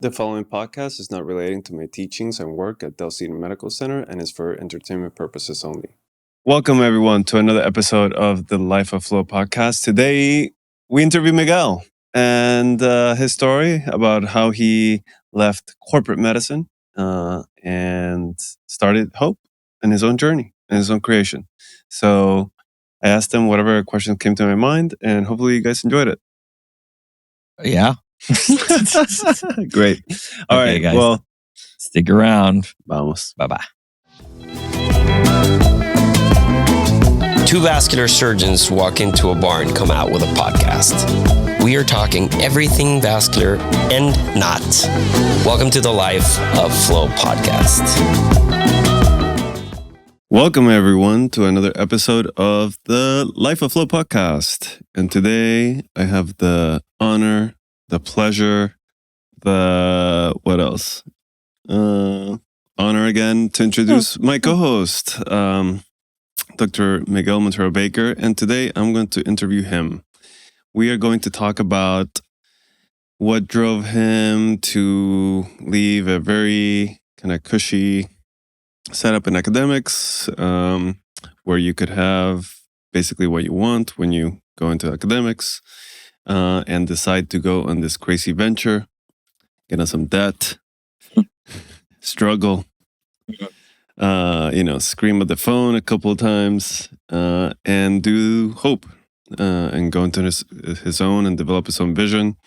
The following podcast is not relating to my teachings and work at Delcina Medical Center and is for entertainment purposes only. Welcome, everyone, to another episode of the Life of Flow podcast. Today, we interview Miguel and his story about how he left corporate medicine and started Hope in his own journey and his own creation. So I asked him whatever questions came to my mind, and hopefully you guys enjoyed it. Yeah. Great. All Okay, right, guys. well, Stick around. vamos. Bye-bye. Two vascular surgeons walk into a bar and come out with a podcast. We are talking everything vascular and not. Welcome to the Life of Flow podcast. Welcome, everyone, to another episode of the Life of Flow podcast. And today I have the honor, the pleasure, what else? Honor again to introduce my co-host, Dr. Miguel Montero Baker. And today I'm going to interview him. We are going to talk about what drove him to leave a very kind of cushy setup in academics, where you could have basically what you want when you go into academics, and decide to go on this crazy venture, get on some debt, struggle, scream at the phone a couple of times, and do Hope, and go into his own and develop his own vision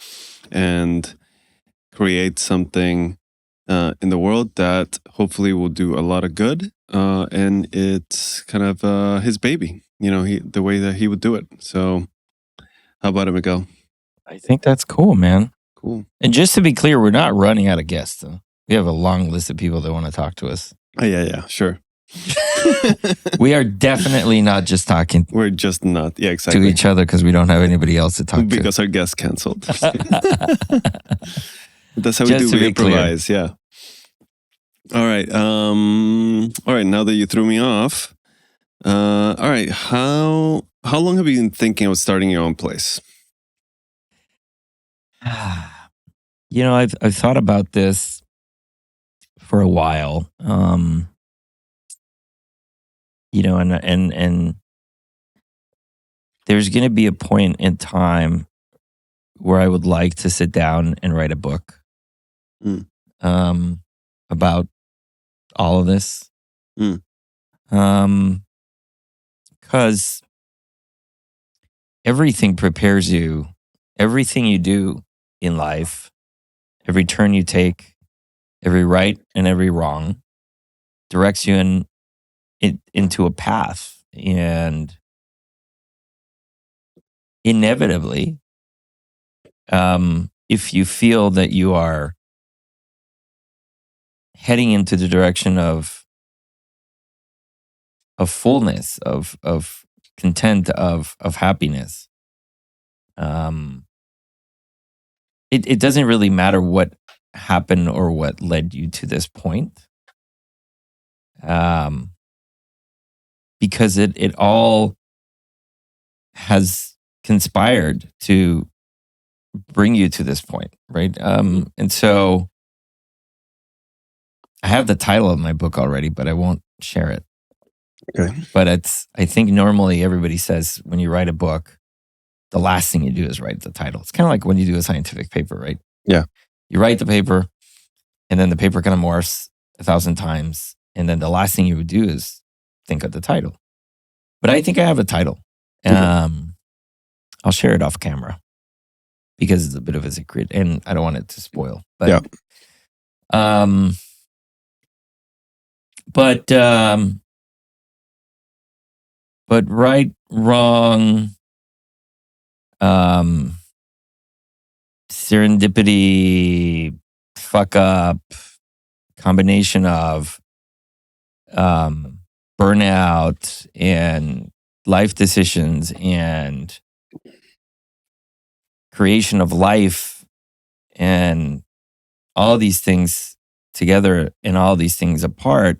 and create something in the world that hopefully will do a lot of good. And it's kind of his baby, the way that he would do it. So how about it, Miguel? I think that's cool, man. Cool. And just to be clear, we're not running out of guests, though. We have a long list of people that want to talk to us. Oh, yeah, sure. We are definitely not just talking We're just not, exactly. to each other because we don't have anybody else to talk because our guest canceled. to. That's how Just we to be improvise, yeah. All right. Now that you threw me off, all right. How long have you been thinking of starting your own place? I've thought about this for a while. And there's going to be a point in time where I would like to sit down and write a book about all of this. Because everything prepares you, everything you do in life, every turn you take, every right and every wrong directs you into a path. And inevitably, if you feel that you are heading into the direction of fullness, of content, of happiness, it doesn't really matter what happened or what led you to this point, because it all has conspired to bring you to this point, right? And so I have the title of my book already, but I won't share it. Okay. But I think normally everybody says when you write a book, the last thing you do is write the title. It's kind of like when you do a scientific paper, right? Yeah. You write the paper, and then the paper kind of morphs 1,000 times. And then the last thing you would do is think of the title. But I think I have a title. I'll share it off camera because it's a bit of a secret and I don't want it to spoil. But, yeah. But right, wrong, serendipity, fuck up, combination of burnout and life decisions and creation of life and all these things together and all these things apart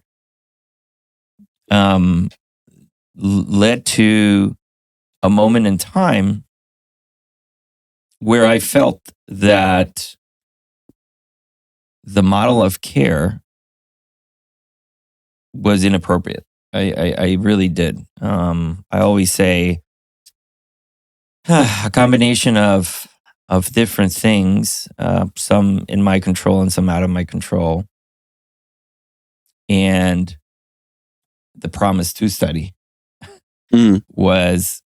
led to a moment in time where I felt that the model of care was inappropriate. I really did. I always say a combination of different things, some in my control and some out of my control, and the Promise 2 study was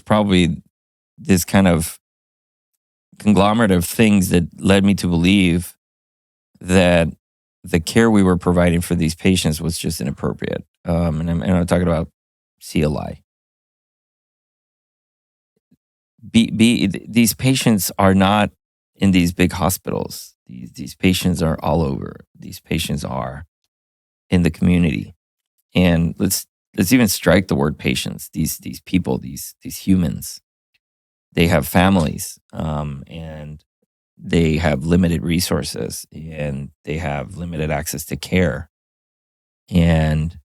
probably this kind of conglomerate of things that led me to believe that the care we were providing for these patients was just inappropriate. And I'm talking about CLI. These patients are not in these big hospitals. These patients are all over. These patients are in the community. And let's even strike the word patients. These people, these humans, they have families, and they have limited resources, and they have limited access to care, and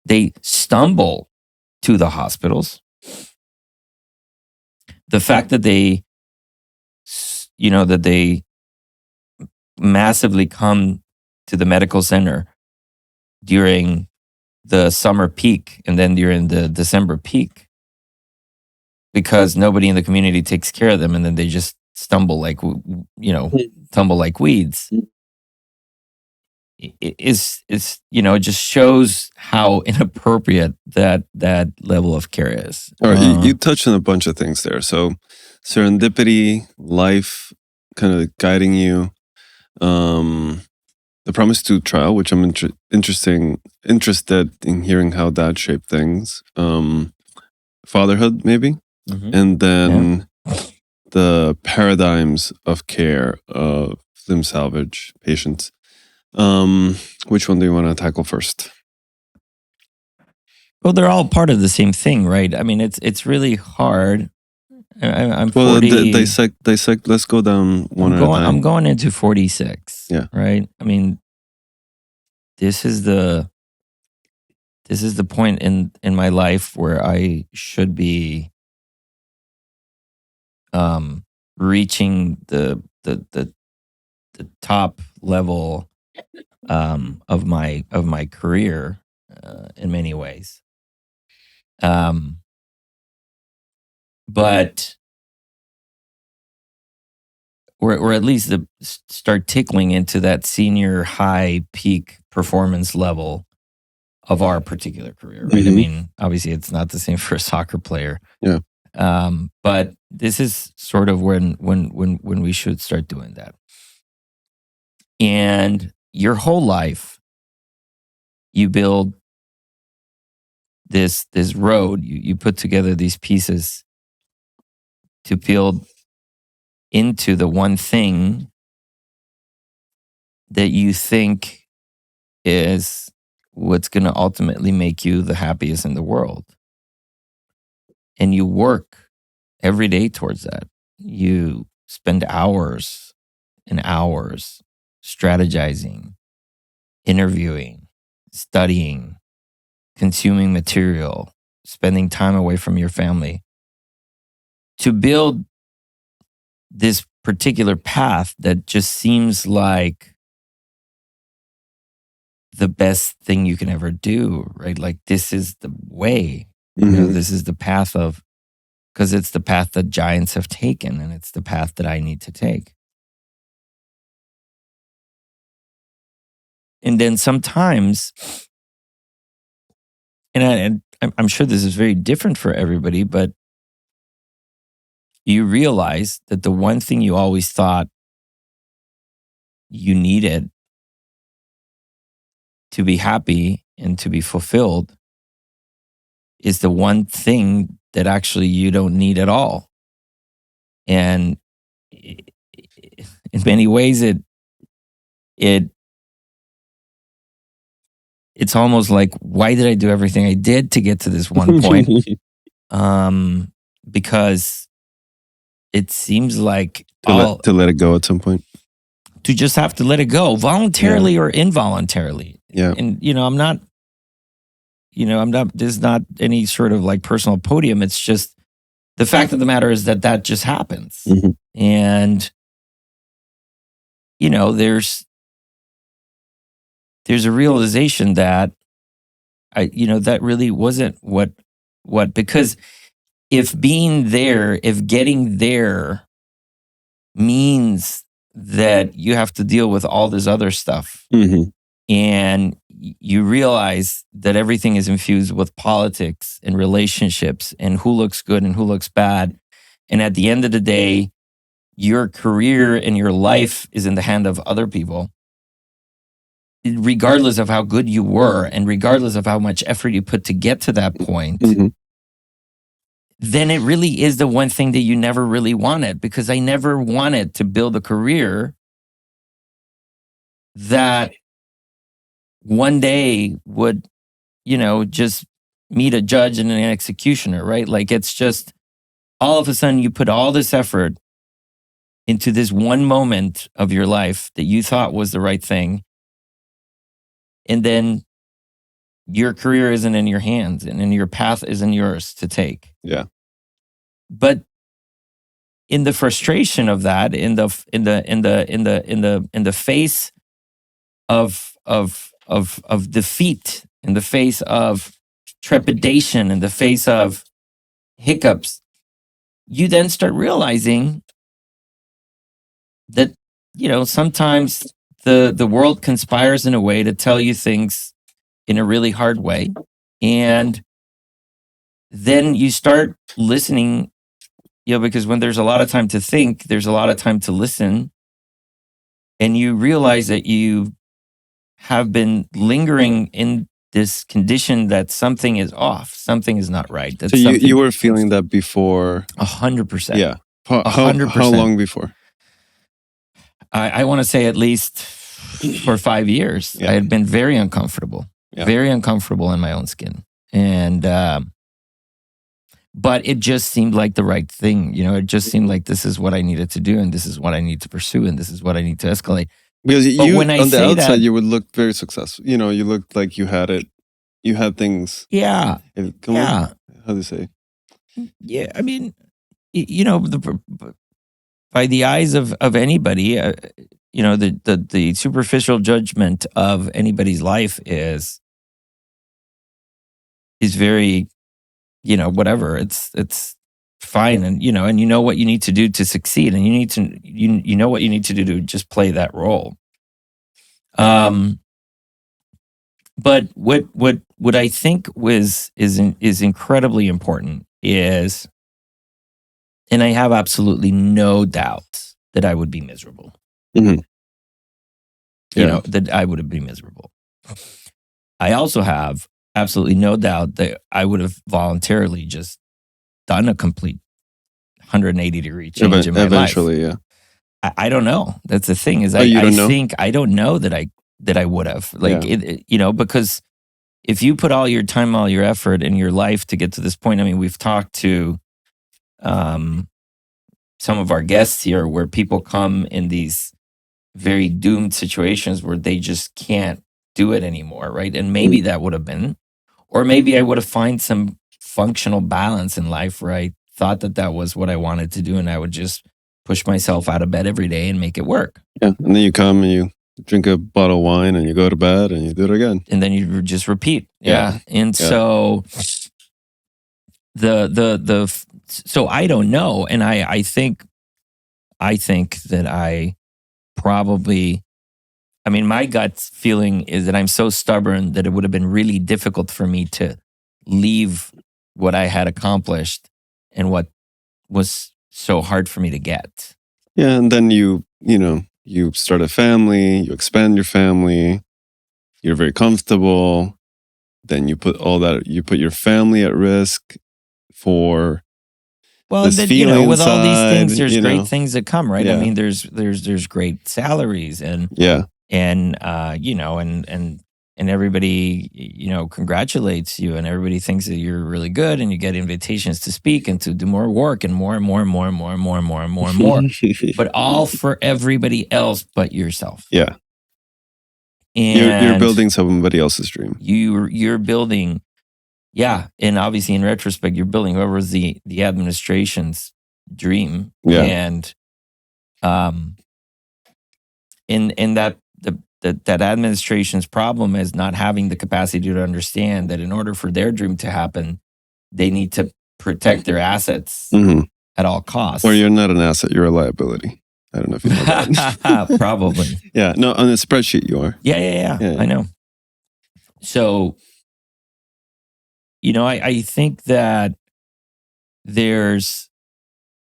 they stumble to the hospitals. The fact that they massively come to the medical center during the summer peak and then during the December peak, because nobody in the community takes care of them, and then they just tumble like weeds. It just shows how inappropriate that level of care is. All right, you touched on a bunch of things there. So serendipity, life kind of guiding you. The Promise 2 trial, which I'm interested in hearing how that shaped things. Fatherhood, maybe. Mhm. And then the paradigms of care of limb salvage patients. Which one do you want to tackle first? Well, they're all part of the same thing, right? I mean, it's really hard. I'm 40. Dissect. Let's go down one at a time. I'm going into 46. Yeah. Right. I mean, this is the point in my life where I should be reaching the top level of my career in many ways. But or at least start tickling into that senior high peak performance level of our particular career, right? I mean, obviously it's not the same for a soccer player. Yeah. But this is sort of when we should start doing that. And your whole life, you build this road. You put together these pieces to build into the one thing that you think is what's going to ultimately make you the happiest in the world. And you work every day towards that. You spend hours and hours strategizing, interviewing, studying, consuming material, spending time away from your family to build this particular path that just seems like the best thing you can ever do, right? Like, this is the way. This is the path because it's the path that giants have taken, and it's the path that I need to take. And then sometimes, and I'm sure this is very different for everybody, but you realize that the one thing you always thought you needed to be happy and to be fulfilled is the one thing that actually you don't need at all. And in many ways, it's almost like, why did I do everything I did to get to this one point? Because it seems like to let it go at some point. To just have to let it go, voluntarily or involuntarily. Yeah. And I'm not, there's not any sort of like personal podium. It's just the fact of the matter is that just happens. Mhm. And, there's a realization that that really wasn't what, because if getting there means that you have to deal with all this other stuff, Mhm. and you realize that everything is infused with politics and relationships and who looks good and who looks bad. And at the end of the day, your career and your life is in the hand of other people, regardless of how good you were and regardless of how much effort you put to get to that point. Mhm. Then it really is the one thing that you never really wanted, because I never wanted to build a career that one day would, just meet a judge and an executioner, right? Like, it's just all of a sudden you put all this effort into this one moment of your life that you thought was the right thing. And then your career isn't in your hands and then your path isn't yours to take. Yeah. But in the frustration of that, in the face of defeat, in the face of trepidation, in the face of hiccups, you then start realizing that, sometimes the world conspires in a way to tell you things in a really hard way. And then you start listening, because when there's a lot of time to think, there's a lot of time to listen. And you realize that you have been lingering in this condition that something is off, something is not right. So you were feeling that before? 100%. Yeah. 100%. How long before? I want to say at least for 5 years. Yeah. I had been very uncomfortable, very uncomfortable in my own skin. And, but it just seemed like the right thing. It just seemed like this is what I needed to do, and this is what I need to pursue, and this is what I need to escalate. Because when I on the say outside, that, you would look very successful. You looked like you had it. You had things. Yeah. How do you say? Yeah. I mean, by the eyes of anybody, the superficial judgment of anybody's life is very, whatever. It's fine, and and you know what you need to do to succeed, and you know what you need to do to just play that role. But what I think is incredibly important is, and I have absolutely no doubt that I would be miserable. Mm-hmm. Yeah. That I would be miserable. I also have absolutely no doubt that I would have voluntarily just done a complete 180-degree change in my eventually, life. Yeah. I don't know. That's the thing is, I don't know that I would have, because if you put all your time, all your effort in your life to get to this point, I mean, we've talked to some of our guests here where people come in these very doomed situations where they just can't do it anymore, right? And maybe that would have been, or maybe I would have found some functional balance in life where I thought that was what I wanted to do, and I would just push myself out of bed every day and make it work. Yeah, and then you come and you drink a bottle of wine and you go to bed and you do it again. And then you just repeat. Yeah. And so so I don't know. And I think that I probably, I mean, my gut feeling is that I'm so stubborn that it would have been really difficult for me to leave what I had accomplished and what was so hard for me to get. Yeah. And then you start a family, you expand your family, you're very comfortable. Then you put your family at risk for this then, feeling with all these inside, things, there's great things that come, right? Yeah. I mean, there's great salaries and and everybody, congratulates you, and everybody thinks that you're really good, and you get invitations to speak and to do more work and more and more and more and more and more and more and more and more, but all for everybody else but yourself. Yeah. And you're building somebody else's dream. You're building yeah, and obviously in retrospect, you're building whoever was the administration's dream, Yeah. and in that that administration's problem is not having the capacity to understand that in order for their dream to happen, they need to protect their assets at all costs. Or you're not an asset, you're a liability. I don't know if you know that. Probably. Yeah. No, on the spreadsheet you are. Yeah. I know. So, I think that there's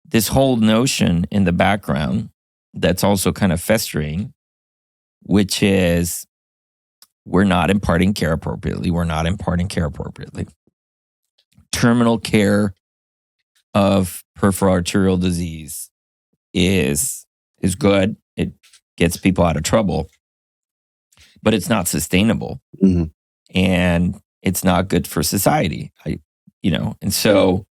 this whole notion in the background that's also kind of festering, which is we're not imparting care appropriately. Terminal care of peripheral arterial disease is good. It gets people out of trouble, but it's not sustainable, and it's not good for society. And so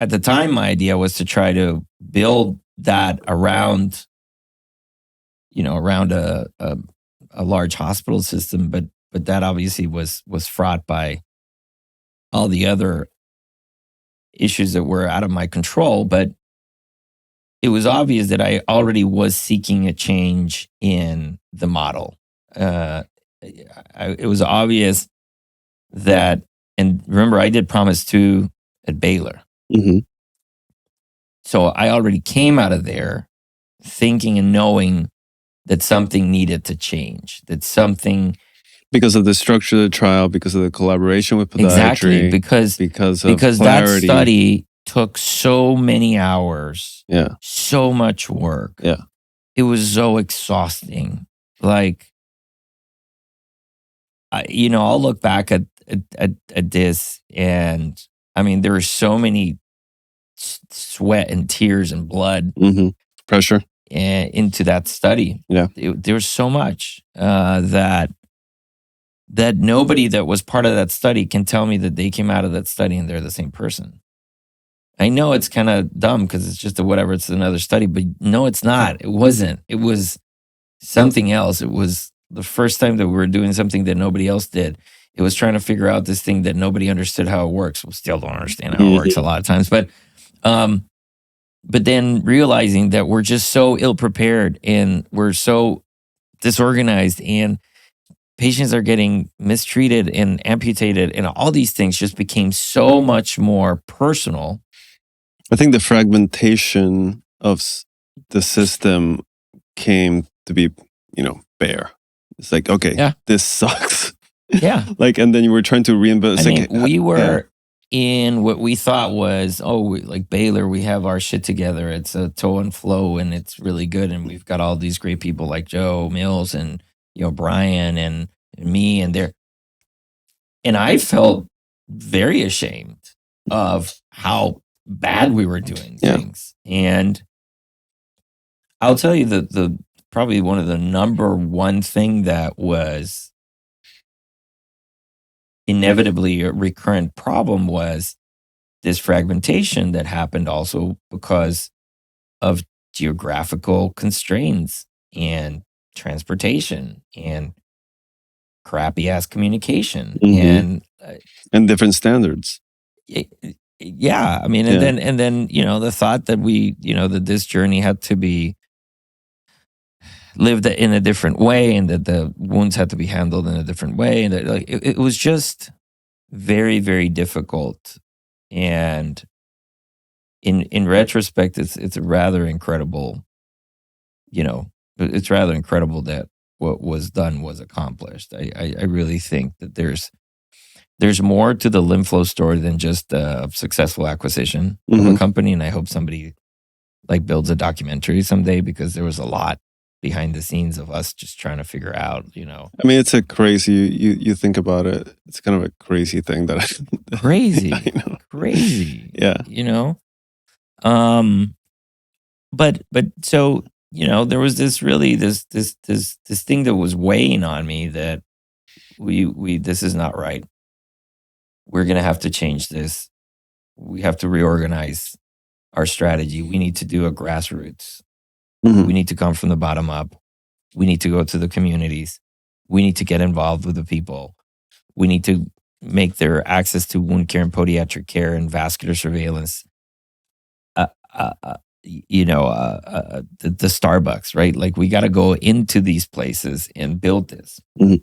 at the time, my idea was to try to build that around a large hospital system, but that obviously was fraught by all the other issues that were out of my control. But it was obvious that I already was seeking a change in the model. It was obvious that, and remember, I did Promise 2 at Baylor. So I already came out of there thinking and knowing that something needed to change, that something... Because of the structure of the trial, because of the collaboration with podiatry. Exactly, because clarity. That study took so many hours, yeah, so much work. Yeah. It was so exhausting. Like, I'll look back at this, and I mean, there were so many sweat and tears and blood, pressure into that study. Yeah, there was so much that nobody that was part of that study can tell me that they came out of that study and they're the same person. I know it's kind of dumb because it's just it's another study, but no, it's not. It wasn't. It was something else. It was the first time that we were doing something that nobody else did. It was trying to figure out this thing that nobody understood how it works. We still don't understand how it works a lot of times, but then realizing that we're just so ill-prepared and we're so disorganized, and patients are getting mistreated and amputated, and all these things just became so much more personal. I think the fragmentation of the system came to be, bare. It's like, okay, this sucks. Yeah. And then you were trying to reinvent. We were in what we thought was, like Baylor, we have our shit together. It's a toe and flow, and it's really good. And we've got all these great people like Joe Mills and, Brian and me and there. And I felt very ashamed of how bad we were doing things. And I'll tell you that the probably one of the number one thing that was inevitably a recurrent problem was this fragmentation that happened also because of geographical constraints and transportation and crappy ass communication and different standards. Yeah, I mean, and then the thought that that this journey had to be lived in a different way, and that the wounds had to be handled in a different way, and that it was just very, very difficult. And in retrospect, it's rather incredible. It's rather incredible that what was done was accomplished. I really think that there's more to the LymphFlow story than just a successful acquisition of a company. And I hope somebody builds a documentary someday, because there was a lot behind the scenes of us just trying to figure out, I mean, it's a crazy, you think about it, it's kind of a crazy thing that crazy. I know. Crazy. Yeah. But so, there was this really, this thing that was weighing on me that this is not right. We're going to have to change this. We have to reorganize our strategy. We need to do a grassroots. We need to come from the bottom up. We need to go to the communities. We need to get involved with the people. We need to make their access to wound care and podiatric care and vascular surveillance, the Starbucks, right? Like we got to go into these places and build this. Mhm.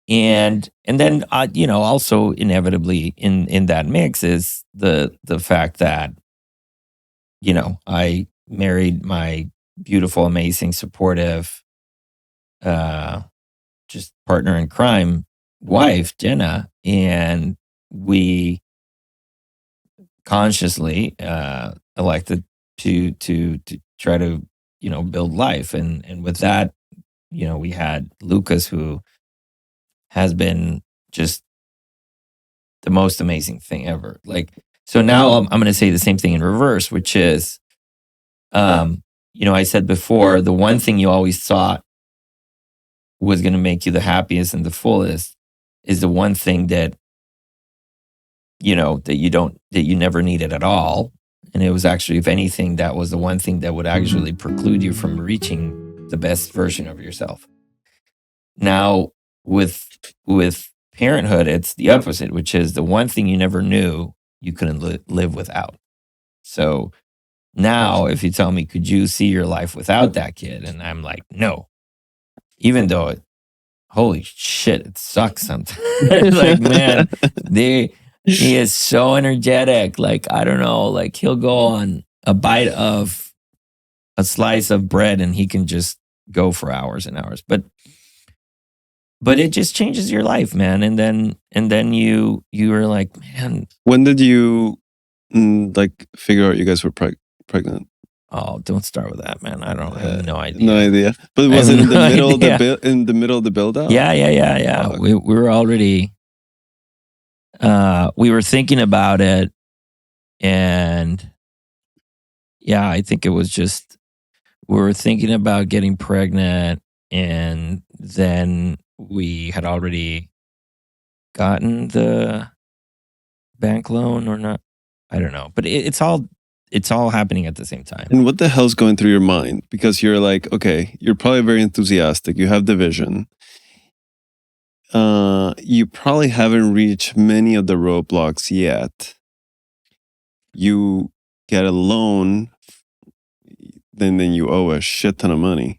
And then also inevitably in that mix is the fact that I married my beautiful, amazing, supportive, just partner in crime wife, Jenna, and we consciously elected to try to build life, and with that, we had Lucas, who has been just the most amazing thing ever. Like, so now I'm going to say the same thing in reverse, which is, I said before, the one thing you always thought was going to make you the happiest and the fullest is the one thing that you never needed at all. And it was actually, if anything, that was the one thing that would actually preclude you from reaching the best version of yourself. Now, with parenthood, it's the opposite, which is the one thing you never knew you couldn't live without. So now, if you tell me, could you see your life without that kid? And I'm like, no. Even though holy shit, it sucks sometimes. Like, man, he is so energetic. Like, I don't know, like he'll go on a bite of a slice of bread and he can just go for hours and hours. But it just changes your life, man. And then you were like, man. When did you figure out you guys were pregnant? Oh, don't start with that, man. I have no idea. No idea. But was it in the middle of the build out? Yeah. Oh, okay. We were already we were thinking about it, and yeah, I think it was just we were thinking about getting pregnant, and then we had already gotten the bank loan or not. I don't know, but it's all happening at the same time. And what the hell's going through your mind? Because you're like, okay, you're probably very enthusiastic. You have the vision. You probably haven't reached many of the roadblocks yet. You get a loan, then you owe a shit ton of money.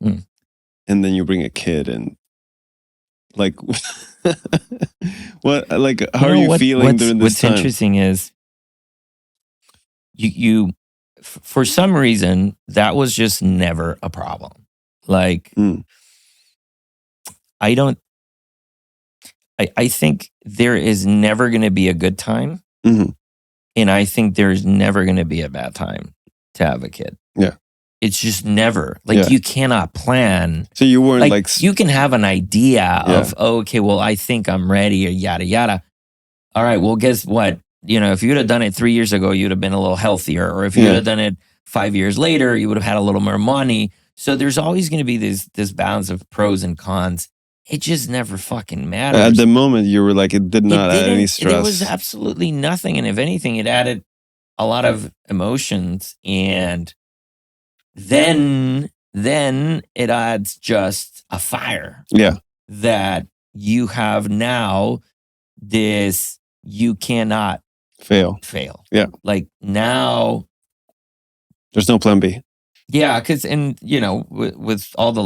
And then you bring a kid and like, what, like, how are you feeling during this time? What's interesting is you for some reason, that was just never a problem. Like, I think there is never going to be a good time. Mm-hmm. And I think there's never going to be a bad time to have a kid. Yeah. It's just never. Like, you cannot plan. So you weren't like you can have an idea of, okay, well, I think I'm ready, or yada, yada. All right, well, guess what? If you'd have done it 3 years ago, you'd have been a little healthier. Or if you would have done it 5 years later, you would have had a little more money. So there's always going to be this balance of pros and cons. It just never fucking matters. At the moment, you were like, it did not add any stress. There was absolutely nothing. And if anything, it added a lot of emotions. And then it adds just a fire. Yeah. That you have now this, you cannot fail. Yeah. Like now. There's no plan B. Yeah. Because, with all the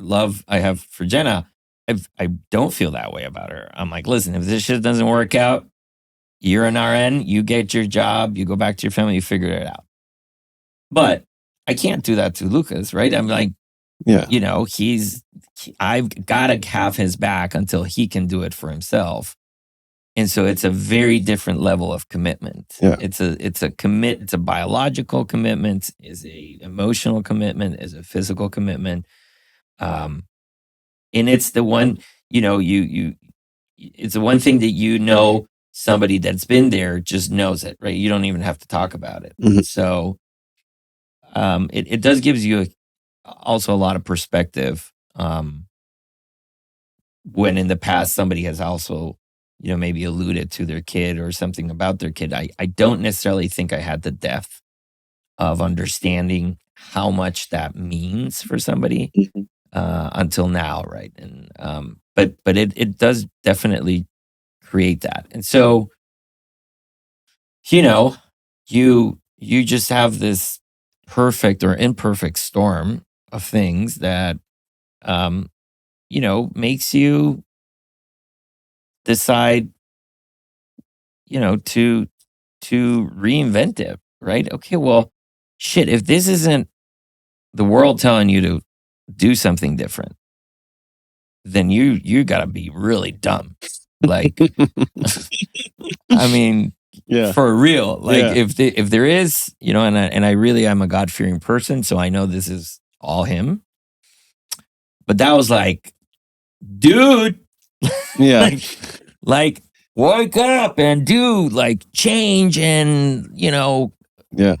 love I have for Jenna, I don't feel that way about her. I'm like, listen, if this shit doesn't work out, you're an RN, you get your job, you go back to your family, you figure it out. But I can't do that to Lucas, right? I'm like, I've got to have his back until he can do it for himself. And so it's a very different level of commitment. Yeah. It's a biological commitment, is a emotional commitment, is a physical commitment. And it's the one, it's the one thing that somebody that's been there just knows it, right? You don't even have to talk about it. Mm-hmm. So it does gives you also a lot of perspective when in the past somebody has also, maybe alluded to their kid or something about their kid. I don't necessarily think I had the depth of understanding how much that means for somebody. Until now, right? And but it does definitely create that. And so, you just have this perfect or imperfect storm of things that makes you decide, to reinvent it, right? Okay, well, shit, if this isn't the world telling you to do something different, then you got to be really dumb. Like, I mean, Yeah. for real. Like, Yeah. if there is, and I really am a God-fearing person, so I know this is all him. But that was like, dude, Yeah. like wake up and do like change and Yeah.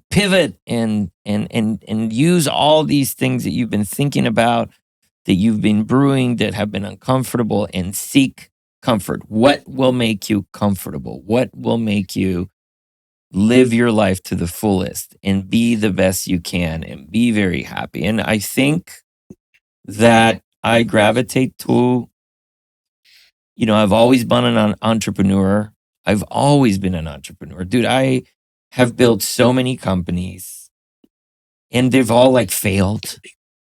pivot and use all these things that you've been thinking about, that you've been brewing, that have been uncomfortable, and seek comfort. What will make you comfortable? What will make you live your life to the fullest and be the best you can and be very happy? And I think that I gravitate to, I've always been an entrepreneur. I've always been an entrepreneur. Dude, I have built so many companies and they've all like failed.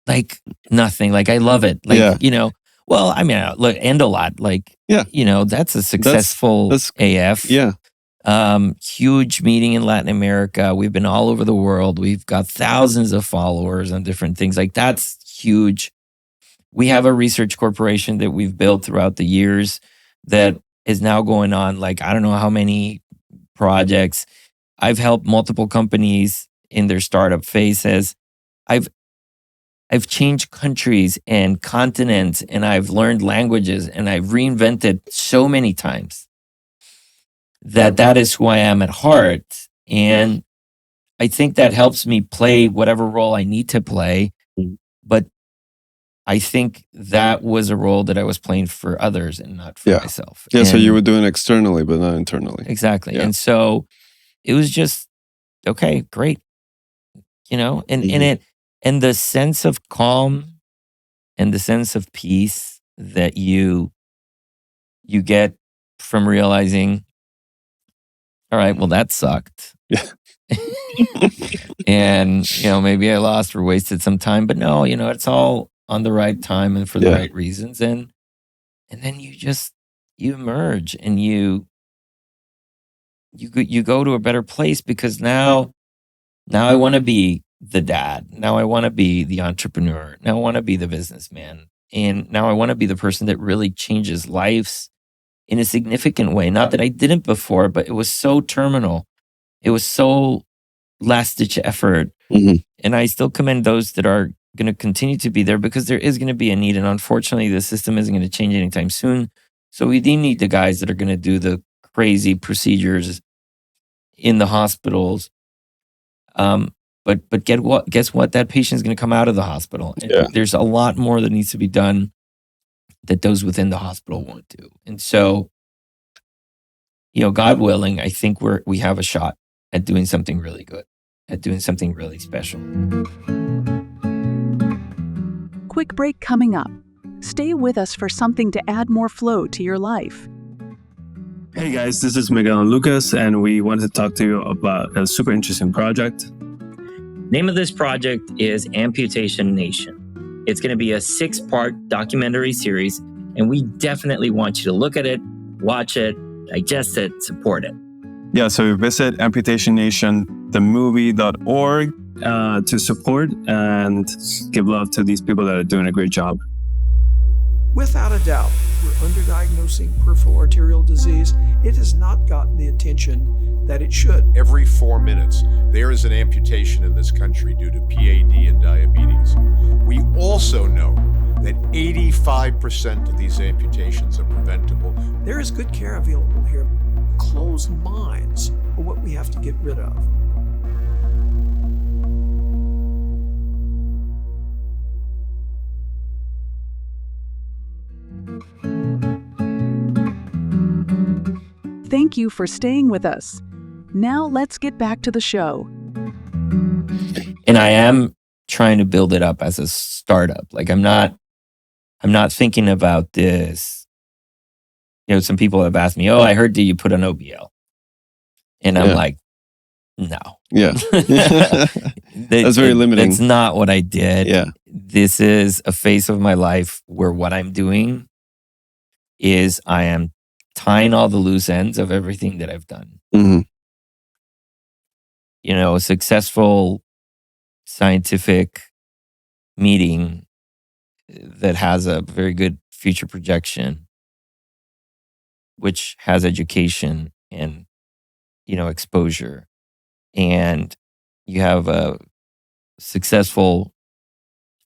Like nothing. Like I love it. Like, well, I mean, look, and a lot. Like, Yeah. That's a successful that's AF. Yeah. Huge meeting in Latin America. We've been all over the world. We've got thousands of followers on different things. Like that's huge. We have a research corporation that we've built throughout the years that is now going on like, I don't know how many projects. I've helped multiple companies in their startup phases. I've changed countries and continents, and I've learned languages, and I've reinvented so many times that is who I am at heart. And I think that helps me play whatever role I need to play. But I think that was a role that I was playing for others and not for myself. Yeah, and so you were doing externally, but not internally. Exactly. Yeah. And so it was just, okay, great. And the sense of calm and the sense of peace that you get from realizing, all right, well, that sucked. Yeah. And, maybe I lost or wasted some time, but no, it's all on the right time and for the right reasons. And then you emerge and you go to a better place, because now I want to be the dad. Now I want to be the entrepreneur. Now I want to be the businessman. And now I want to be the person that really changes lives in a significant way. Not that I didn't before, but it was so terminal. It was so last-ditch effort. Mm-hmm. And I still commend those that are going to continue to be there, because there is going to be a need. And unfortunately, the system isn't going to change anytime soon. So we do need the guys that are going to do the crazy procedures in the hospitals. But guess what? That patient's going to come out of the hospital. And there's a lot more that needs to be done that those within the hospital won't do. And so, God willing, I think we have a shot at doing something really good, at doing something really special. Quick break coming up. Stay with us for something to add more flow to your life. Hey guys, this is Miguel and Lucas, and we wanted to talk to you about a super interesting project. Name of this project is Amputation Nation. It's going to be a 6-part documentary series, and we definitely want you to look at it, watch it, digest it, support it. Yeah, so visit amputationnationthemovie.org to support and give love to these people that are doing a great job. Without a doubt, we're underdiagnosing peripheral arterial disease. It has not gotten the attention that it should. Every 4 minutes, there is an amputation in this country due to PAD and diabetes. We also know that 85% of these amputations are preventable. There is good care available here. Closed minds are what we have to get rid of. Thank you for staying with us. Now let's get back to the show. And I am trying to build it up as a startup. Like I'm not I'm not thinking about this. Some people have asked me, "Oh, I heard that you put an OBL," and I'm like, "No, Yeah. That's very limiting. That's not what I did. Yeah. This is a phase of my life where what I'm doing is I am tying all the loose ends of everything that I've done. Mhm. A successful scientific meeting that has a very good future projection, which has education and, exposure. And you have a successful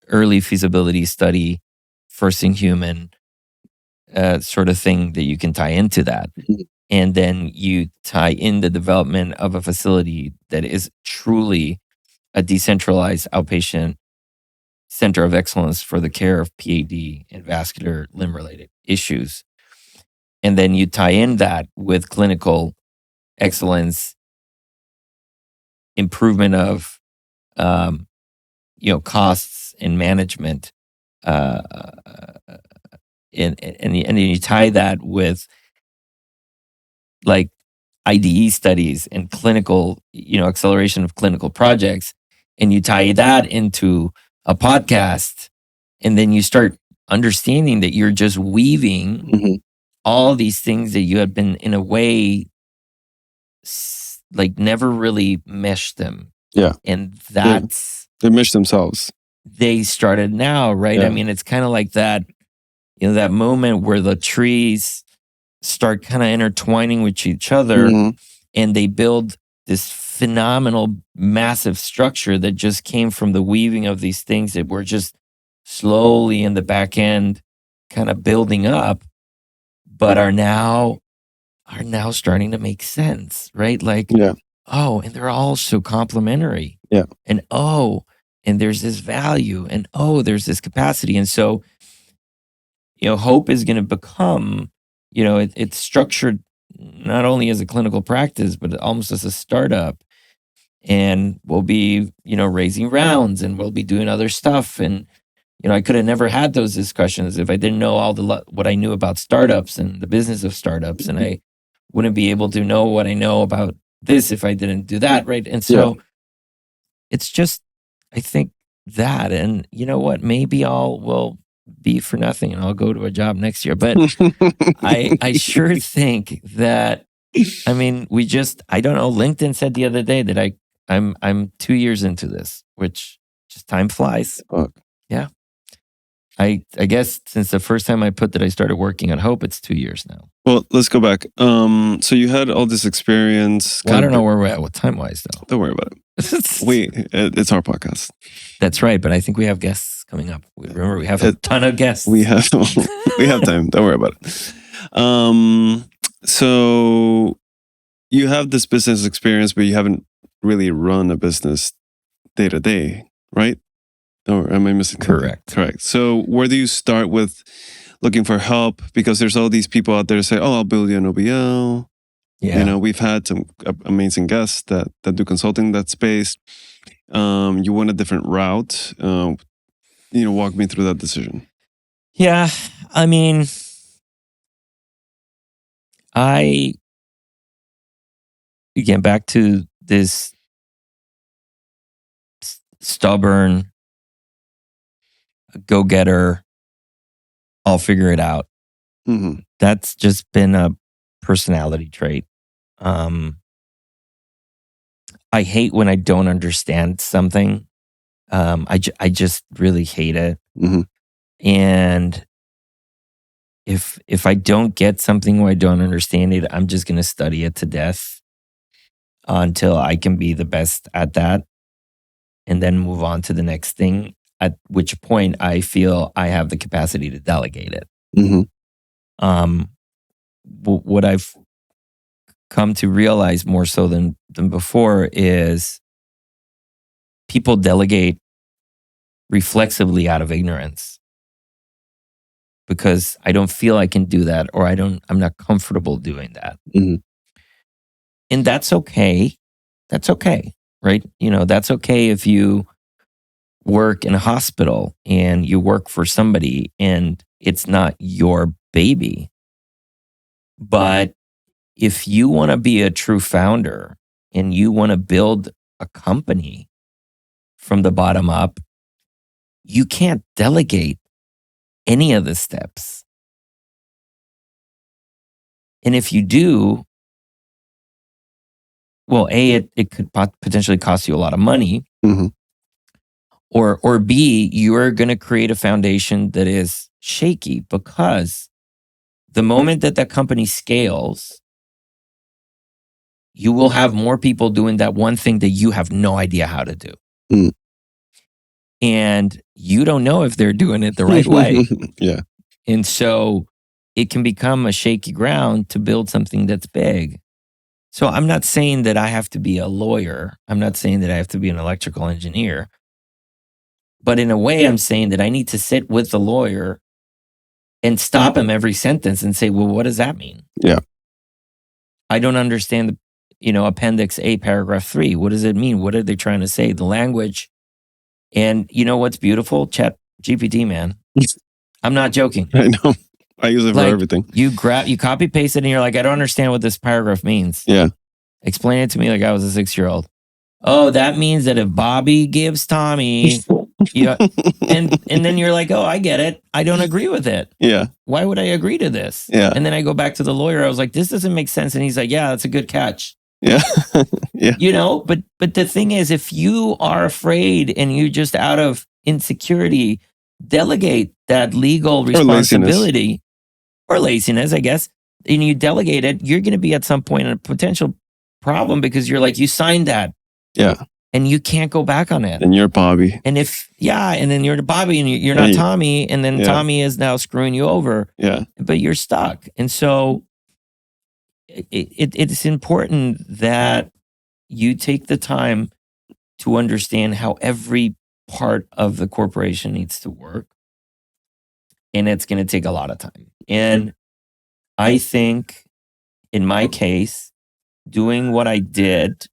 early feasibility study, first in human sort of thing that you can tie into that. Mhm. And then you tie in the development of a facility that is truly a decentralized outpatient center of excellence for the care of PAD and vascular limb-related issues. And then you tie in that with clinical excellence, improvement of, costs and management, and you tie that with like IDE studies and clinical, acceleration of clinical projects, and you tie that into a podcast, and then you start understanding that you're just weaving Mhm. all these things that you had been in a way like never really meshed them. Yeah. And that's They mesh themselves. they started now, right? Yeah. I mean, it's kind of like that, that moment where the trees start kind of intertwining with each other, Mhm. and they build this phenomenal, massive structure that just came from the weaving of these things that were just slowly in the back end kind of building up, but are now starting to make sense, right? Like, Yeah. oh, and they're all so complementary. Yeah. And and there's this value, and there's this capacity. And so, hope is going to become, it's structured not only as a clinical practice, but almost as a startup. And we'll be, raising rounds, and we'll be doing other stuff. And, I could have never had those discussions if I didn't know all what I knew about startups and the business of startups. And I wouldn't be able to know what I know about this if I didn't do that. Right. And so it's just, I think that, and you know what, maybe all will be for nothing and I'll go to a job next year. But I sure think that, I mean, I don't know, LinkedIn said the other day that I'm 2 years into this, which just time flies. Fuck. Yeah. I guess since the first time I put that I started working at Hope, it's 2 years now. Well, let's go back. So you had all this experience. Well, I don't know where we're at with time-wise, though. Don't worry about it. It's our podcast. That's right, but I think we have guests coming up. Remember, we have a ton of guests. We have time. Don't worry about it. So you have this business experience, but you haven't really run a business day to day, right? Or am I missing something? Correct. So where do you start with looking for help? Because there's all these people out there that say, "Oh, I'll build you an OBL." Yeah. We've had some amazing guests that do consulting in that space. You went a different route. Walk me through that decision. Yeah. I mean, again, back to this stubborn go-getter, I'll figure it out. Mm-hmm. That's just been a personality trait. I hate when I don't understand something. I just really hate it. Mm-hmm. And if I don't get something or I don't understand it, I'm just going to study it to death until I can be the best at that, and then move on to the next thing, at which point I feel I have the capacity to delegate it. Mm-hmm. What I've come to realize more so than before is people delegate reflexively out of ignorance, because I don't feel I can do that, or I'm not comfortable doing that. Mm-hmm. And that's okay. That's okay, right? That's okay if you work in a hospital and you work for somebody and it's not your baby. But if you want to be a true founder and you want to build a company from the bottom up, you can't delegate any of the steps. And if you do, well, A, it could potentially cost you a lot of money. Mhm. Or B, you're going to create a foundation that is shaky, because the moment that that company scales, you will have more people doing that one thing that you have no idea how to do. Mm. And you don't know if they're doing it the right way. Yeah. And so it can become a shaky ground to build something that's big. So I'm not saying that I have to be a lawyer. I'm not saying that I have to be an electrical engineer. But in a way, I'm saying that I need to sit with the lawyer and stop him every sentence and say, well, what does that mean? Yeah. I don't understand Appendix A, paragraph 3. What does it mean? What are they trying to say? The language. And you know what's beautiful? Chat GPT, man. I'm not joking. I know. I use it for everything. You copy paste it and you're like, I don't understand what this paragraph means. Yeah. Explain it to me like I was a 6-year-old. Oh, that means that if Bobby gives Tommy, and then you're like, oh, I get it. I don't agree with it. Yeah. Why would I agree to this? Yeah. And then I go back to the lawyer. I was like, this doesn't make sense. And he's like, yeah, that's a good catch. Yeah. Yeah. But the thing is, if you are afraid and you just out of insecurity delegate that legal responsibility or laziness, I guess, and you delegate it, you're going to be at some point in a potential problem, because you're like, you signed that. Yeah. And you can't go back on it. And you're Bobby. And and then you're Bobby and you're not Tommy. And then Tommy is now screwing you over. Yeah. But you're stuck. And so it's important that you take the time to understand how every part of the corporation needs to work. And it's going to take a lot of time. And I think in my case, doing what I did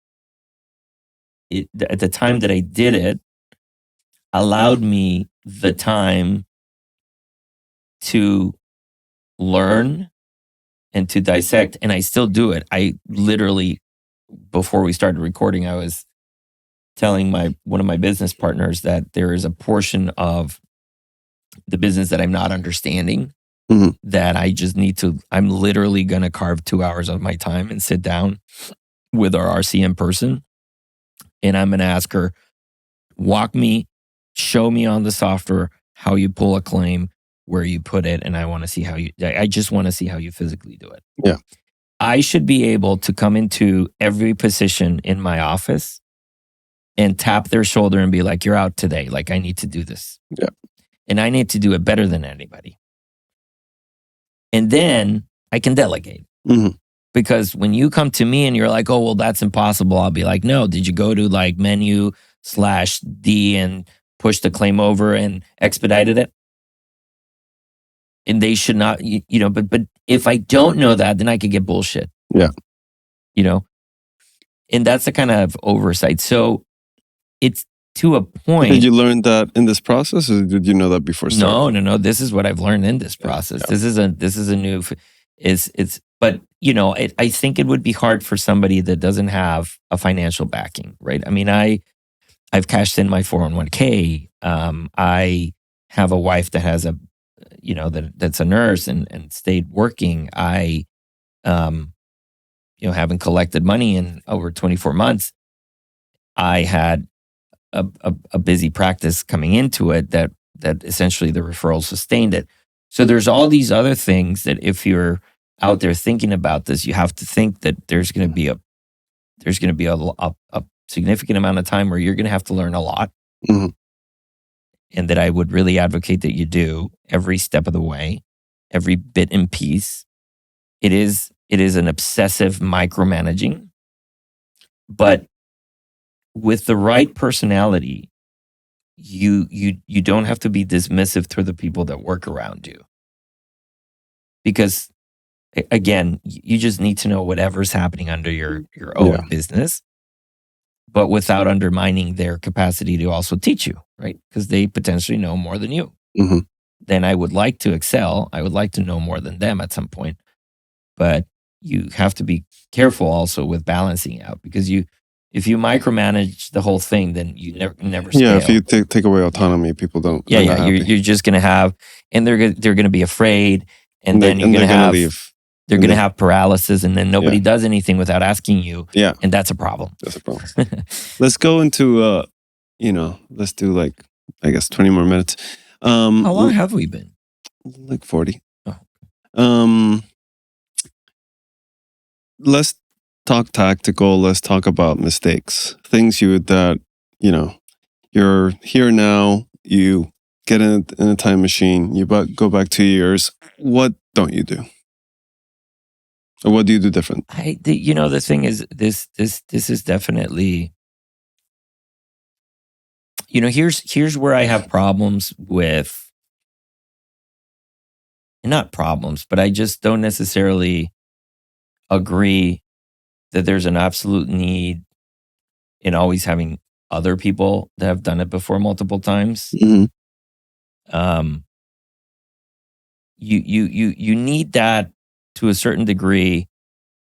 at the time that I did it allowed me the time to learn and to dissect. And I still do it. I literally, before we started recording, I was telling one of my business partners that there is a portion of the business that I'm not understanding, that I just need to, I'm literally going to carve 2 hours of my time and sit down with our RCM person. And I'm going to ask her, walk me, show me on the software how you pull a claim, where you put it. And I want to see I just want to see how you physically do it. Yeah. I should be able to come into every position in my office and tap their shoulder and be like, you're out today. Like, I need to do this. Yeah. And I need to do it better than anybody. And then I can delegate. Mm-hmm. Because when you come to me and you're like, oh, well, that's impossible, I'll be like, no, did you go to like menu/D and push the claim over and expedited it? And they should not, but if I don't know that, then I could get bullshit. Yeah. And that's the kind of oversight. So it's to a point. Did you learn that in this process, or did you know that before starting? No. This is what I've learned in this process. Yeah. This is a new, but I think it would be hard for somebody that doesn't have a financial backing, right? I mean, I've cashed in my 401k. I have a wife that has that's a nurse and stayed working. I, haven't collected money in over 24 months. I had a busy practice coming into it that essentially the referrals sustained it. So there's all these other things that if you're out there thinking about this, you have to think that there's going to be a significant amount of time where you're going to have to learn a lot. Mm-hmm. And that I would really advocate that you do every step of the way, every bit and piece. It is an obsessive micromanaging, but with the right personality, you don't have to be dismissive to the people that work around you. Because again, you just need to know whatever's happening under your own business, but without undermining their capacity to also teach you, right? Because they potentially know more than you. Mm-hmm. Then I would like to excel. I would like to know more than them at some point. But you have to be careful also with balancing out, because if you micromanage the whole thing, then you never scale. Yeah, if you take away autonomy, people don't. Yeah, they're not happy. you're just gonna have, and they're gonna be afraid, and then they're gonna leave. They're gonna have paralysis, and then nobody Yeah. does anything without asking you. Yeah, and that's a problem. that's a problem. Let's go into let's do like, I guess, 20 more minutes. How long have we been? Like 40. Oh. Let's talk tactical. Let's talk about mistakes. Things that you're here now. You get in a time machine. You go back 2 years. What don't you do? Or what do you do different? The thing is, this is definitely, here's where I have problems with, not problems, but I just don't necessarily agree that there's an absolute need in always having other people that have done it before multiple times. Mm-hmm. You need that to a certain degree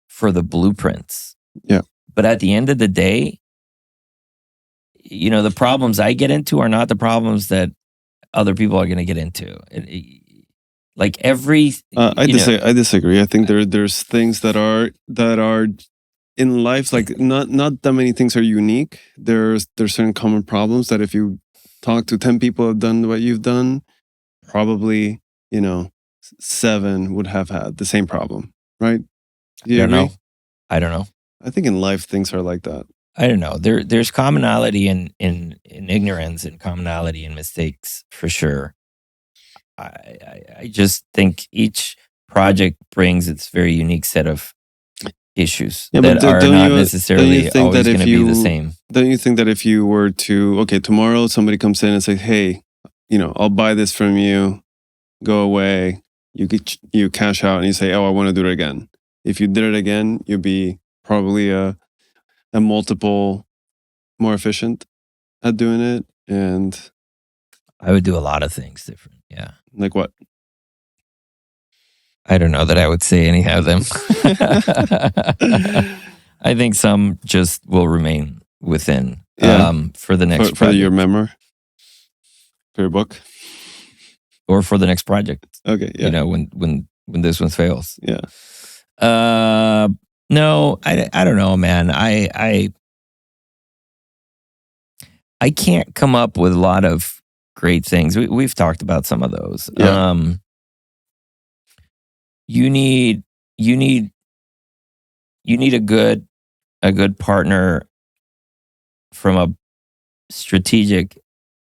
for the blueprints. Yeah. But at the end of the day, the problems I get into are not the problems that other people are going to get into. Like every, I disagree. I think there's things that are in life, like not that many things are unique. There's certain common problems that if you talk to 10 people who have done what you've done, probably 7 would have had the same problem, right? Do you agree? I don't know. I think in life things are like that. I don't know. There's commonality in ignorance and commonality in mistakes for sure. I just think each project brings its very unique set of issues that are not necessarily always going to be the same. Don't you think that if you were to, tomorrow somebody comes in and says, hey, I'll buy this from you, go away, you cash out and you say, oh, I want to do it again. If you did it again, you'd be probably a multiple more efficient at doing it. And I would do a lot of things different. Yeah. Like what? I don't know that I would say any of them. I think some just will remain within for the next for your memoir, for your book, or for the next project. Okay, yeah. When this one fails. Yeah. No, I don't know, man. I can't come up with a lot of great things. We've talked about some of those. Yeah. You need a good partner from a strategic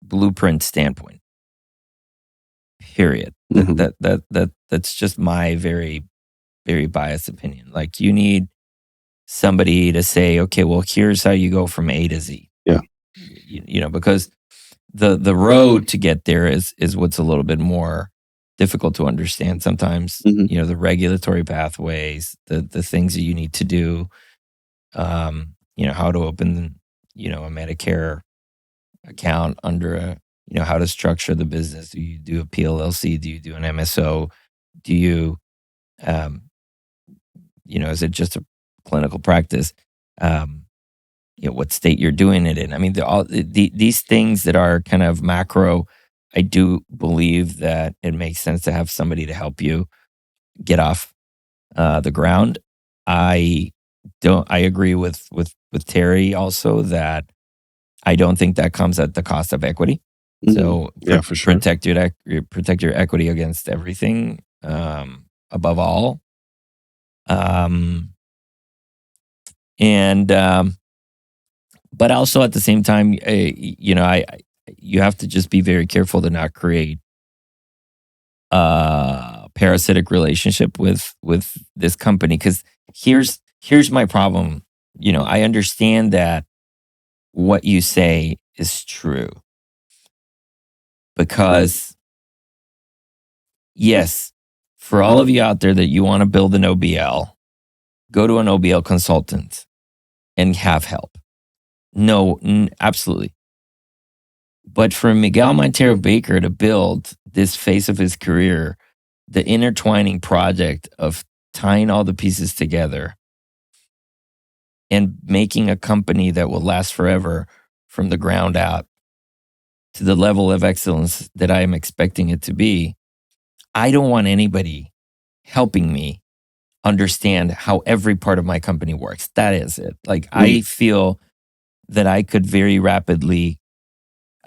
blueprint standpoint. Period. Mm-hmm. That's just my very, very biased opinion. Like, you need somebody to say, okay, well, here's how you go from A to Z. Yeah. Because the road to get there is what's a little bit more difficult to understand sometimes. Mm-hmm. The regulatory pathways, the things that you need to do, how to open, a Medicare account under a, how to structure the business. Do you do a PLLC? Do you do an MSO? Do you, is it just a clinical practice? What state you're doing it in. I mean, these things that are kind of macro, I do believe that it makes sense to have somebody to help you get off the ground. I agree with Terry also that I don't think that comes at the cost of equity. Mm-hmm. So for sure. protect your equity against everything, above all. But also at the same time, you have to just be very careful to not create a parasitic relationship with this company. Because here's my problem. I understand that what you say is true. Because yes, for all of you out there that you want to build an OBL, go to an OBL consultant and have help. No, absolutely. But for Miguel Montero Baker to build this phase of his career, the intertwining project of tying all the pieces together and making a company that will last forever from the ground out to the level of excellence that I am expecting it to be, I don't want anybody helping me understand how every part of my company works. That is it. Like, I feel that I could very rapidly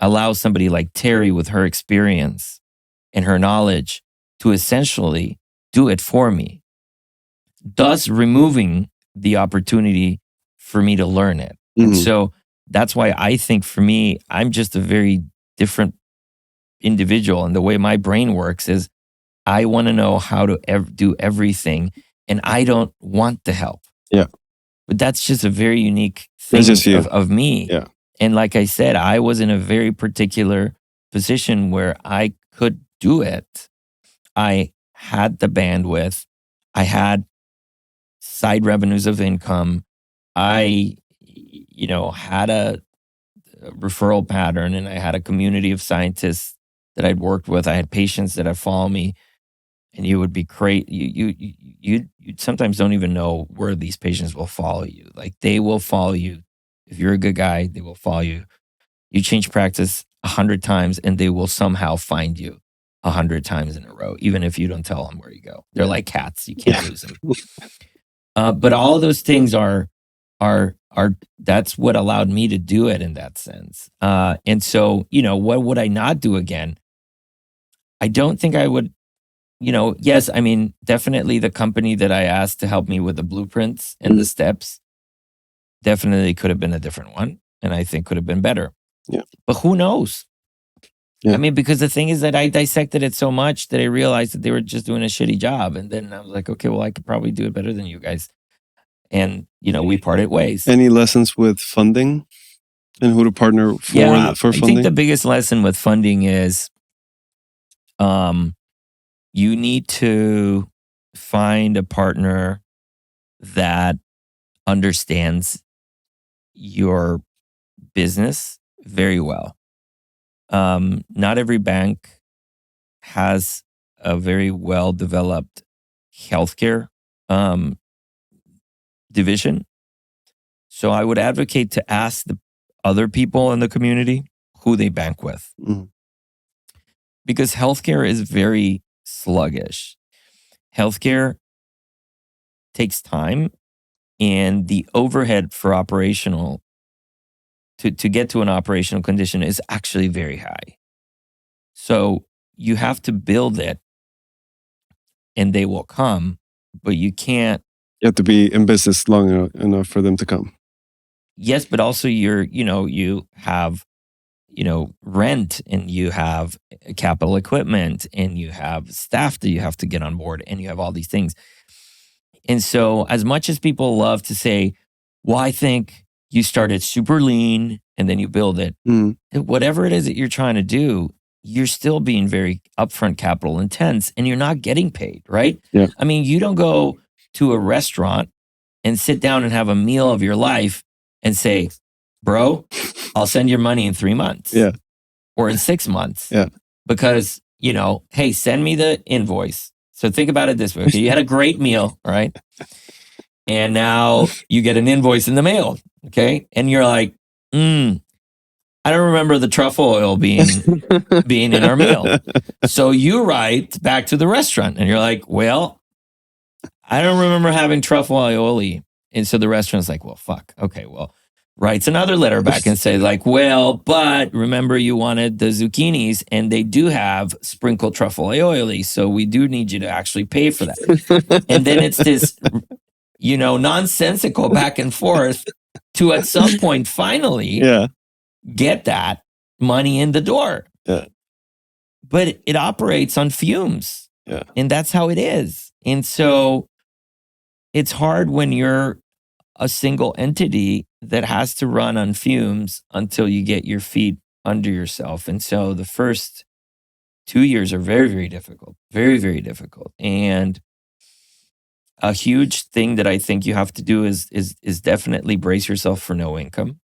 allow somebody like Terry with her experience and her knowledge to essentially do it for me, thus removing the opportunity for me to learn it. And so that's why I think for me, I'm just a very different individual. And the way my brain works is I want to know how to do everything, and I don't want the help. Yeah. But that's just a very unique thing of me. Yeah. And like I said, I was in a very particular position where I could do it. I had the bandwidth. I had side revenues of income. I, had a referral pattern, and I had a community of scientists that I'd worked with. I had patients that had followed me, and you would be you sometimes don't even know where these patients will follow you. Like, they will follow you. If you're a good guy, they will follow you. You change practice 100 times and they will somehow find you 100 times in a row, even if you don't tell them where you go. They're like cats. You can't lose them. But all of those things are that's what allowed me to do it in that sense. And so, what would I not do again? I don't think I would, yes, I mean, definitely the company that I asked to help me with the blueprints and the steps definitely could have been a different one, and I think could have been better. Yeah. But who knows? Yeah. I mean, because the thing is that I dissected it so much that I realized that they were just doing a shitty job. And then I was like, okay, well, I could probably do it better than you guys. And, we parted ways. Any lessons with funding and who to partner for I funding? think the biggest lesson with funding is you need to find a partner that understands your business very well. Not every bank has a very well developed healthcare division. So I would advocate to ask the other people in the community who they bank with. Because healthcare is very sluggish. Healthcare takes time, and the overhead for operational to get to an operational condition is actually very high. So you have to build it and they will come, but you can't. You have to be in business long enough for them to come. Yes, but also you have, rent, and you have capital equipment, and you have staff that you have to get on board, and you have all these things. And so as much as people love to say, well, I think you started super lean and then you build it. Whatever it is that you're trying to do, you're still being very upfront capital intense, and you're not getting paid, right? Yeah. I mean, you don't go to a restaurant and sit down and have a meal of your life and say, bro, I'll send your money in 3 months. Yeah. Or in 6 months. Yeah. Because, hey, send me the invoice. So think about it this way. Okay, you had a great meal, right? And now you get an invoice in the mail, okay? And you're like, I don't remember the truffle oil being in our meal. So you write back to the restaurant and you're like, well, I don't remember having truffle aioli. And so the restaurant's like, well, fuck. Okay, well, writes another letter back and say like, well, but remember you wanted the zucchinis and they do have sprinkled truffle aioli. So we do need you to actually pay for that. And then it's this, nonsensical back and forth to at some point finally get that money in the door. Yeah. But it operates on fumes. Yeah. And that's how it is. And so it's hard when you're a single entity that has to run on fumes until you get your feet under yourself. And so the first 2 years are very, very difficult. Very, very difficult. And a huge thing that I think you have to do is definitely brace yourself for no income.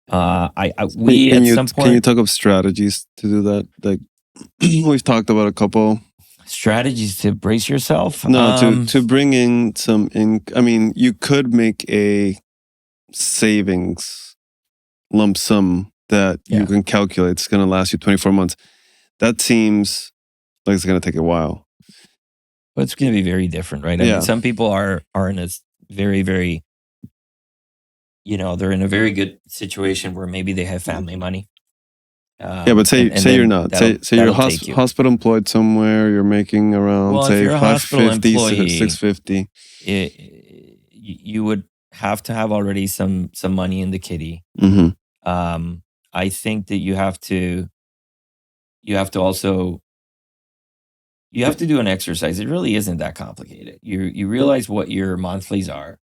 We Can at you some can you point talk of strategies to do that? Like we've talked about a couple. strategies to brace yourself. No, to bring in some I mean, you could make a savings lump sum that Yeah. you can calculate. It's going to last you 24 months. That seems like it's going to take a while. But it's going to be very different, right? I Yeah. mean, some people are in a very, very, they're in a very good situation where maybe they have family money. Yeah, but say and say you're then not. Say you're that'll take you. hospital employed somewhere. You're making around Well, if say you're a hospital 550, employee, 650. You would have to have already some money in the kitty. Mm-hmm. I think that you have to also do an exercise. It really isn't that complicated. You realize what your monthlies are.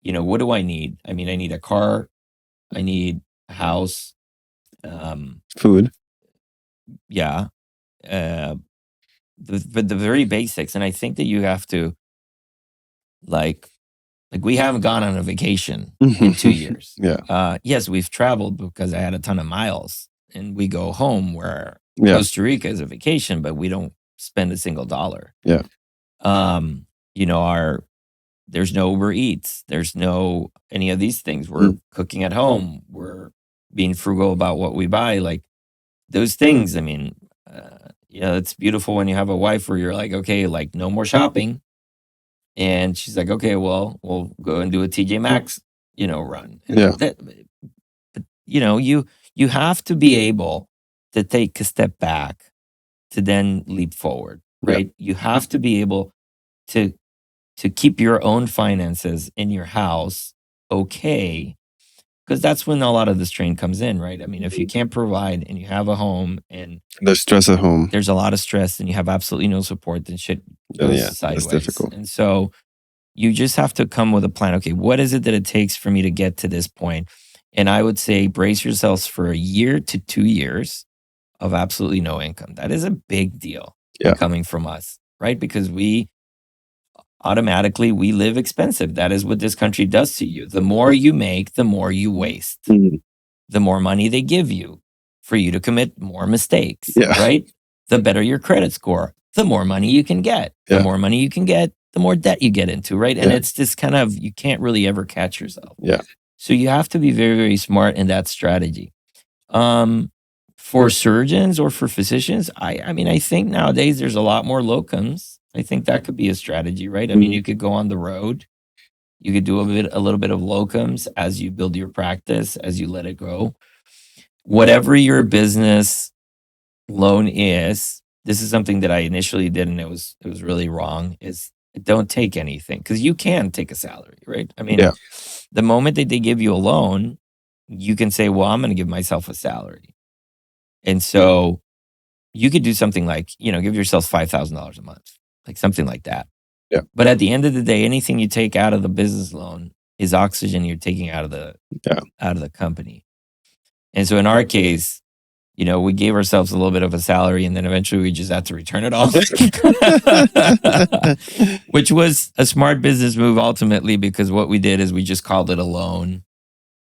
What do I need? I mean, I need a car, I need a house, Food. yeah, the very basics. And I think that you have to like we haven't gone on a vacation in 2 years. Yeah. Yes, we've traveled because I had a ton of miles, and we go home where Yeah. Costa Rica is a vacation, but we don't spend a single dollar. Yeah. There's no Uber Eats. There's no any of these things. We're cooking at home. We're being frugal about what we buy. Like those things. I mean, it's beautiful when you have a wife where you're like, okay, like no more shopping. And she's like, okay, well, we'll go and do a TJ Maxx, run. And Yeah. but you have to be able to take a step back to then leap forward, right? You have to be able to keep your own finances in your house okay, because that's when a lot of the strain comes in, right? I mean, if you can't provide and you have a home and There's stress at home. there's a lot of stress and you have absolutely no support, then shit goes sideways. It's difficult. And so you just have to come with a plan. Okay, what is it that it takes for me to get to this point? And I would say brace yourselves for a year to 2 years of absolutely no income. That is a big deal coming from us, right? Because we live expensive. That is what this country does to you. The more you make, the more you waste. Mm-hmm. The more money they give you for you to commit more mistakes, Yeah. right? The better your credit score, the more money you can get. The more money you can get, the more debt you get into, right? And it's this kind of, you can't really ever catch yourself. Yeah. So you have to be very, very smart in that strategy. For surgeons or for physicians, I mean, I think nowadays there's a lot more locums. I think that could be a strategy, right? I mean, you could go on the road. You could do a little bit of locums as you build your practice, as you let it go. Whatever your business loan is, this is something that I initially did and it was really wrong, is don't take anything, because you can take a salary, right? I mean, the moment that they give you a loan, you can say, well, I'm going to give myself a salary. And so you could do something like, give yourself $5,000 a month, like something like that. Yeah. But at the end of the day, anything you take out of the business loan is oxygen you're taking out of the company. And so in our case, we gave ourselves a little bit of a salary and then eventually we just had to return it all, which was a smart business move ultimately, because what we did is we just called it a loan.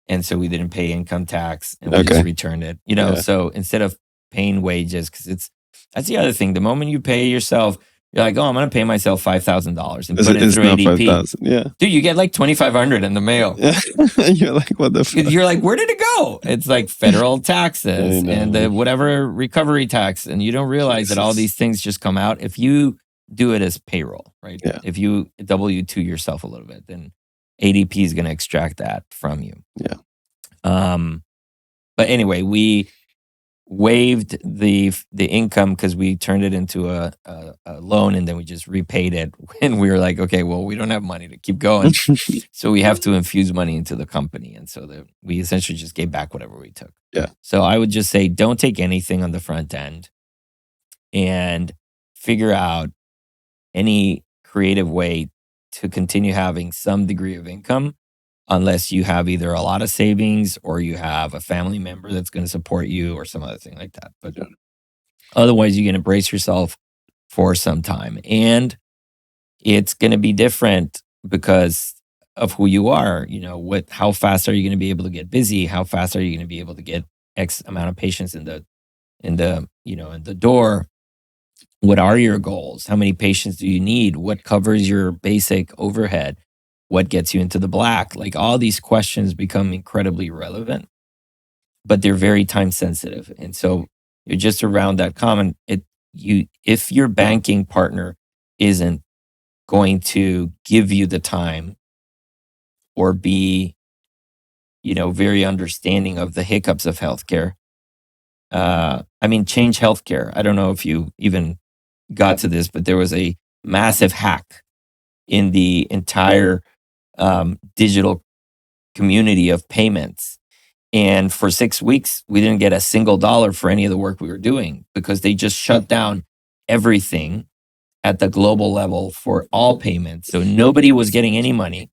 And so we didn't pay income tax and we just returned it, So instead of paying wages, because that's the other thing. The moment you pay yourself, you're like, oh, I'm going to pay myself $5,000 and put it through ADP. 5,000. Yeah. Dude, you get like $2,500 in the mail. Yeah. You're like, what the fuck? You're like, where did it go? It's like federal taxes and the whatever recovery tax. And you don't realize that all these things just come out if you do it as payroll, right? Yeah. If you W-2 yourself a little bit, then ADP is going to extract that from you. Yeah. But anyway, we waived the income because we turned it into a loan and then we just repaid it when we were like, okay, well, we don't have money to keep going. So we have to infuse money into the company. And so we essentially just gave back whatever we took. Yeah. So I would just say, don't take anything on the front end and figure out any creative way to continue having some degree of income, unless you have either a lot of savings or you have a family member that's going to support you or some other thing like that. But otherwise, you're going to brace yourself for some time. And it's going to be different because of who you are. How fast are you going to be able to get busy? How fast are you going to be able to get X amount of patients in the door? What are your goals? How many patients do you need? What covers your basic overhead? What gets you into the black? Like, all these questions become incredibly relevant, but they're very time sensitive. And so you're just around that common. If your banking partner isn't going to give you the time or be, very understanding of the hiccups of healthcare. Change healthcare. I don't know if you even got to this, but there was a massive hack in the entire digital community of payments. And for 6 weeks, we didn't get a single dollar for any of the work we were doing because they just shut down everything at the global level for all payments. So nobody was getting any money.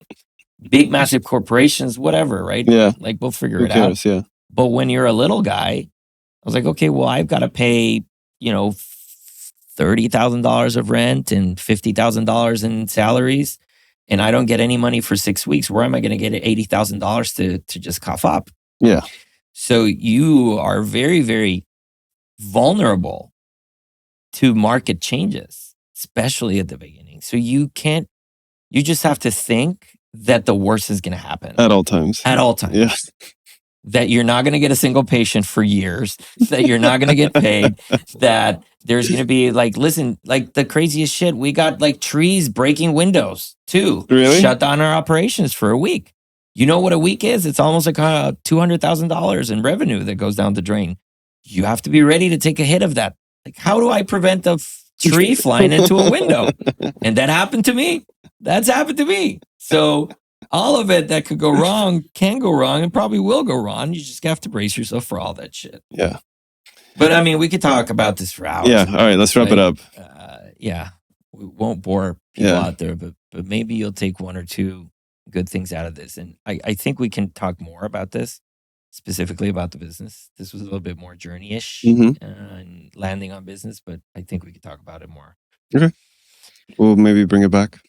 Big, massive corporations, whatever, right? Yeah. Like, we'll figure Who it cares? out. Yeah. But when you're a little guy, I was like, okay, well, I've got to pay, $30,000 of rent and $50,000 in salaries, and I don't get any money for 6 weeks. Where am I going to get $80,000 to just cough up? Yeah. So you are very, very vulnerable to market changes, especially at the beginning. So you just have to think that the worst is going to happen. At all times. At all times. Yeah. That you're not going to get a single patient for years, that you're not going to get paid, that there's going to be listen, the craziest shit. We got trees breaking windows too. Really? Shut down our operations for a week. You know what a week is? It's almost like $200,000 in revenue that goes down the drain. You have to be ready to take a hit of that. How do I prevent a tree flying into a window? And that happened to me. That's happened to me. So all of it that could go wrong can go wrong and probably will go wrong. You just have to brace yourself for all that shit. Yeah. But we could talk about this for hours. Yeah. All right. Let's wrap it up. Yeah. We won't bore people out there, but maybe you'll take one or two good things out of this. And I think we can talk more about this, specifically about the business. This was a little bit more journey-ish and landing on business, but I think we could talk about it more. Okay. We'll maybe bring it back.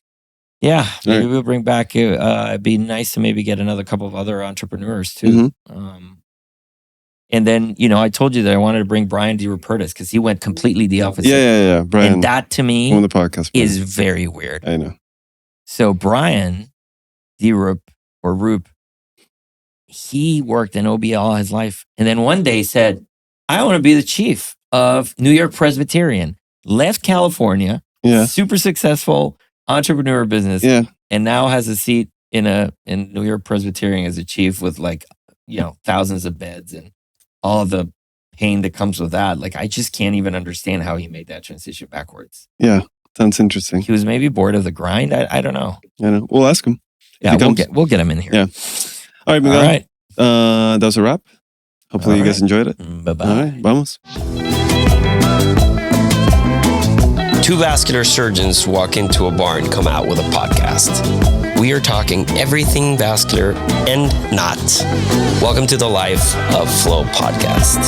Yeah, maybe we'll bring back. It'd be nice to maybe get another couple of other entrepreneurs too. And then, I told you that I wanted to bring Brian DeRupertis because he went completely the opposite. Yeah. Brian. And that to me on the podcast, is very weird. I know. So Brian Roop, he worked in OB all his life. And then one day said, I want to be the chief of New York Presbyterian. Left California, super successful entrepreneur business, and now has a seat in New York Presbyterian as a chief with thousands of beds and all of the pain that comes with that. I just can't even understand how he made that transition backwards. Yeah, sounds interesting. He was maybe bored of the grind. I don't know. I know. We'll ask him. Yeah, we'll get him in here. Yeah. All right, Miguel. All right. That was a wrap. Hopefully you guys enjoyed it. Bye-bye. All right, vamos. Two vascular surgeons walk into a bar and come out with a podcast. We are talking everything vascular and not. Welcome to the Life of Flow podcast.